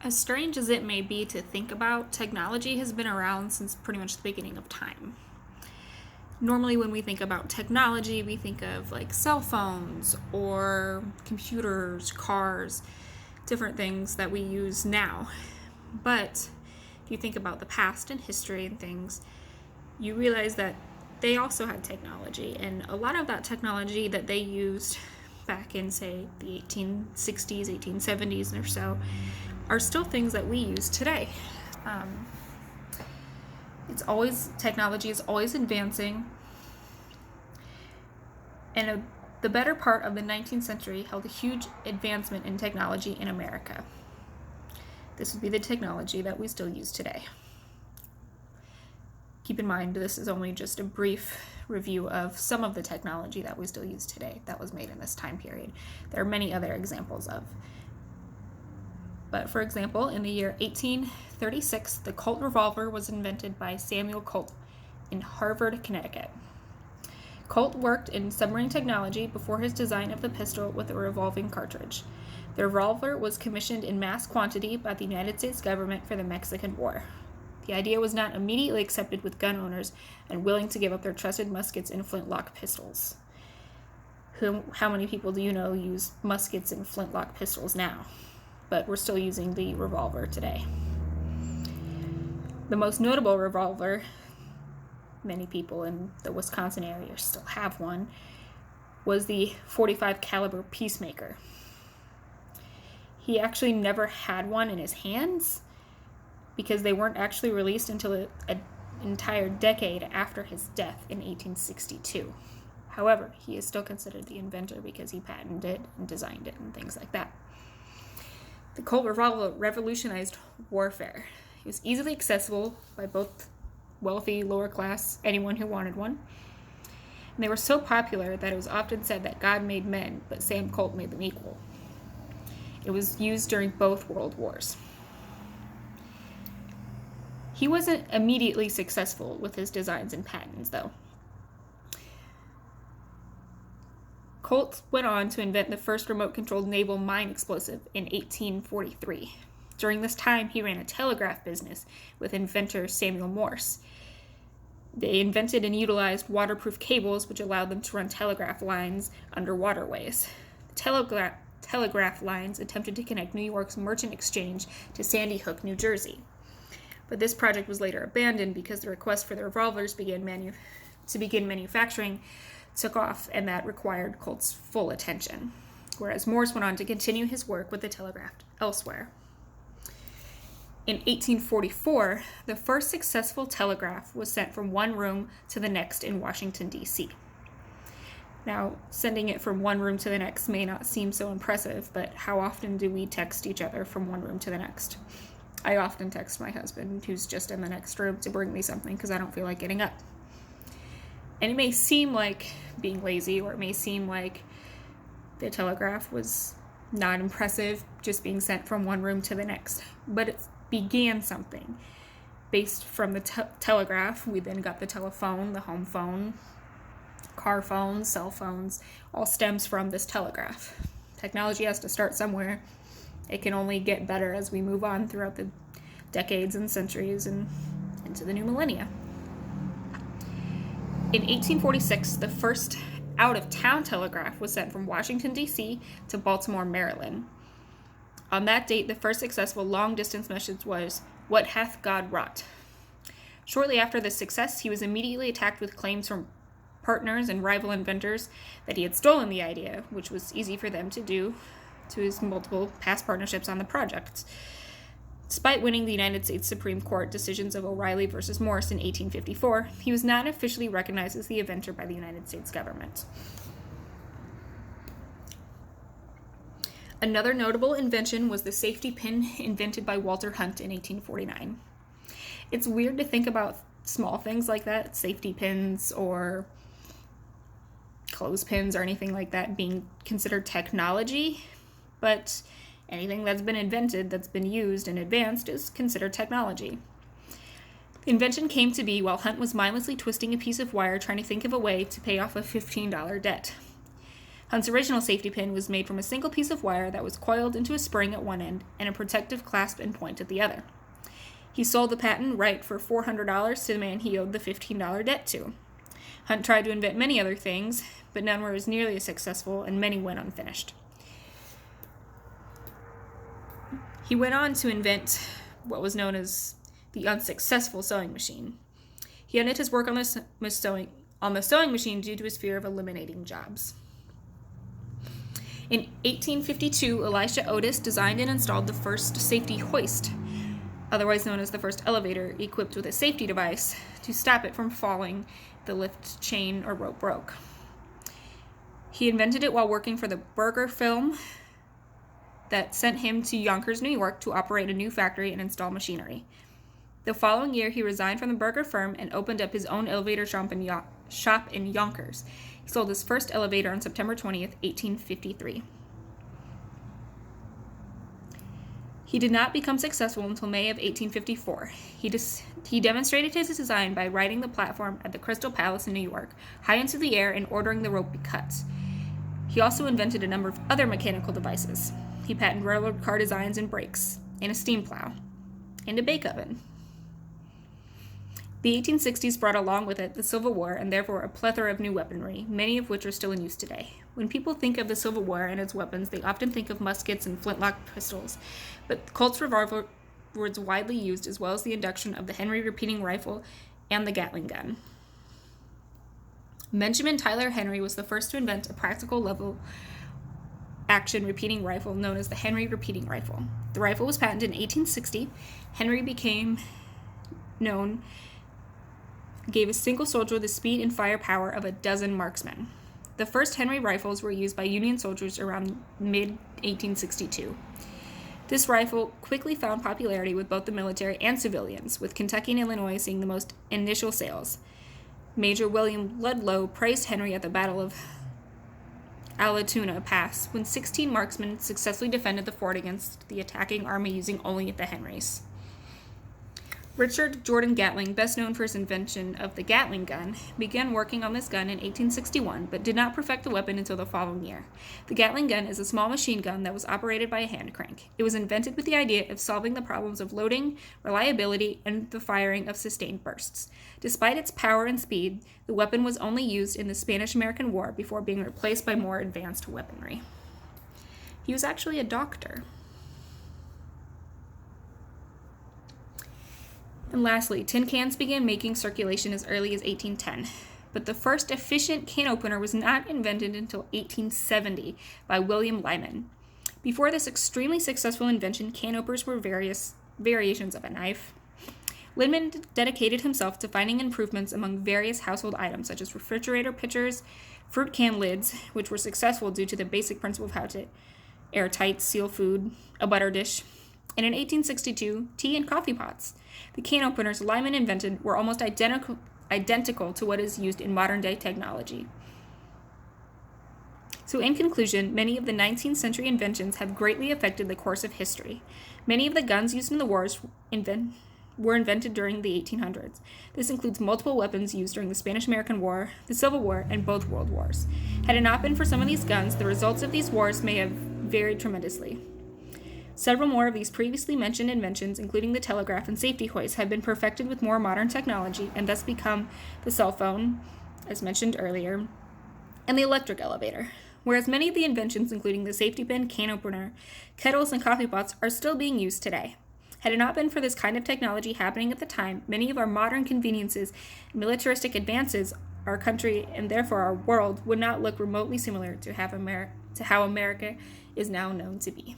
As strange as it may be to think about, technology has been around since pretty much the beginning of time. Normally, when we think about technology, we think of like cell phones or computers, cars, different things that we use now. But if you think about the past and history and things, you realize that they also had technology, and a lot of that technology that they used back in, say, the 1860s, 1870s, or so, are still things that we use today. Technology is always advancing, and the better part of the 19th century held a huge advancement in technology in America. This would be the technology that we still use today. Keep in mind, this is only just a brief review of some of the technology that we still use today that was made in this time period. There are many other examples of. But for example, in the year 1836, the Colt revolver was invented by Samuel Colt in Hartford, Connecticut. Colt worked in submarine technology before his design of the pistol with a revolving cartridge. The revolver was commissioned in mass quantity by the United States government for the Mexican War. The idea was not immediately accepted with gun owners unwilling to give up their trusted muskets and flintlock pistols. How many people do you know use muskets and flintlock pistols now? But we're still using the revolver today. The most notable revolver, many people in the Wisconsin area still have one, was the .45 caliber Peacemaker. He actually never had one in his hands because they weren't actually released until an entire decade after his death in 1862. However, he is still considered the inventor because he patented it and designed it and things like that. The Colt revolver revolutionized warfare. It was easily accessible by both wealthy, lower class, anyone who wanted one. And they were so popular that it was often said that God made men, but Sam Colt made them equal. It was used during both world wars. He wasn't immediately successful with his designs and patents, though. Colt went on to invent the first remote-controlled naval mine explosive in 1843. During this time, he ran a telegraph business with inventor Samuel Morse. They invented and utilized waterproof cables, which allowed them to run telegraph lines under waterways. The telegraph lines attempted to connect New York's Merchant Exchange to Sandy Hook, New Jersey. But this project was later abandoned because the request for the revolvers to begin manufacturing took off, and that required Colt's full attention, whereas Morse went on to continue his work with the telegraph elsewhere. In 1844, the first successful telegraph was sent from one room to the next in Washington, D.C. Now, sending it from one room to the next may not seem so impressive, but how often do we text each other from one room to the next? I often text my husband, who's just in the next room, to bring me something because I don't feel like getting up. And it may seem like being lazy, or it may seem like the telegraph was not impressive, just being sent from one room to the next. But it began something. Based from the telegraph, we then got the telephone, the home phone, car phones, cell phones, all stems from this telegraph. Technology has to start somewhere. It can only get better as we move on throughout the decades and centuries and into the new millennia. In 1846, the first out-of-town telegraph was sent from Washington, D.C. to Baltimore, Maryland. On that date, the first successful long-distance message was, "What hath God wrought?" Shortly after this success, he was immediately attacked with claims from partners and rival inventors that he had stolen the idea, which was easy for them to do to his multiple past partnerships on the project. Despite winning the United States Supreme Court decisions of O'Reilly versus Morse in 1854, he was not officially recognized as the inventor by the United States government. Another notable invention was the safety pin invented by Walter Hunt in 1849. It's weird to think about small things like that, safety pins or clothespins or anything like that, being considered technology, but anything that's been invented, that's been used and advanced, is considered technology. The invention came to be while Hunt was mindlessly twisting a piece of wire trying to think of a way to pay off a $15 debt. Hunt's original safety pin was made from a single piece of wire that was coiled into a spring at one end and a protective clasp and point at the other. He sold the patent right for $400 to the man he owed the $15 debt to. Hunt tried to invent many other things, but none were as nearly as successful, and many went unfinished. He went on to invent what was known as the unsuccessful sewing machine. He ended his work on the sewing machine due to his fear of eliminating jobs. In 1852, Elisha Otis designed and installed the first safety hoist, otherwise known as the first elevator, equipped with a safety device to stop it from falling if the lift chain or rope broke. He invented it while working for the Burger Film that sent him to Yonkers, New York to operate a new factory and install machinery. The following year, he resigned from the Burger firm and opened up his own elevator shop in Yonkers. He sold his first elevator on September 20th, 1853. He did not become successful until May of 1854. He demonstrated his design by riding the platform at the Crystal Palace in New York, high into the air, and ordering the rope be cut. He also invented a number of other mechanical devices. He patented railroad car designs and brakes, and a steam plow, and a bake oven. The 1860s brought along with it the Civil War and therefore a plethora of new weaponry, many of which are still in use today. When people think of the Civil War and its weapons, they often think of muskets and flintlock pistols, but Colt's revolver was widely used, as well as the induction of the Henry repeating rifle and the Gatling gun. Benjamin Tyler Henry was the first to invent a practical level action repeating rifle known as the Henry repeating rifle. The rifle was patented in 1860. Henry gave a single soldier the speed and firepower of a dozen marksmen. The first Henry rifles were used by Union soldiers around mid-1862. This rifle quickly found popularity with both the military and civilians, with Kentucky and Illinois seeing the most initial sales. Major William Ludlow praised Henry at the Battle of Allatoona Pass, when 16 marksmen successfully defended the fort against the attacking army using only the Henrys. Richard Jordan Gatling, best known for his invention of the Gatling gun, began working on this gun in 1861, but did not perfect the weapon until the following year. The Gatling gun is a small machine gun that was operated by a hand crank. It was invented with the idea of solving the problems of loading, reliability, and the firing of sustained bursts. Despite its power and speed, the weapon was only used in the Spanish-American War before being replaced by more advanced weaponry. He was actually a doctor. And lastly, tin cans began making circulation as early as 1810, but the first efficient can opener was not invented until 1870 by William Lyman. Before this extremely successful invention, can openers were various variations of a knife. Lyman dedicated himself to finding improvements among various household items such as refrigerator pitchers, fruit can lids, which were successful due to the basic principle of how to airtight seal food, a butter dish, and in 1862, tea and coffee pots. The can openers Lyman invented were almost identical to what is used in modern-day technology. So in conclusion, many of the 19th century inventions have greatly affected the course of history. Many of the guns used in the wars were invented during the 1800s. This includes multiple weapons used during the Spanish-American War, the Civil War, and both World Wars. Had it not been for some of these guns, the results of these wars may have varied tremendously. Several more of these previously mentioned inventions, including the telegraph and safety hoist, have been perfected with more modern technology and thus become the cell phone, as mentioned earlier, and the electric elevator. Whereas many of the inventions, including the safety pin, can opener, kettles, and coffee pots, are still being used today. Had it not been for this kind of technology happening at the time, many of our modern conveniences and militaristic advances, our country, and therefore our world, would not look remotely similar to how America is now known to be.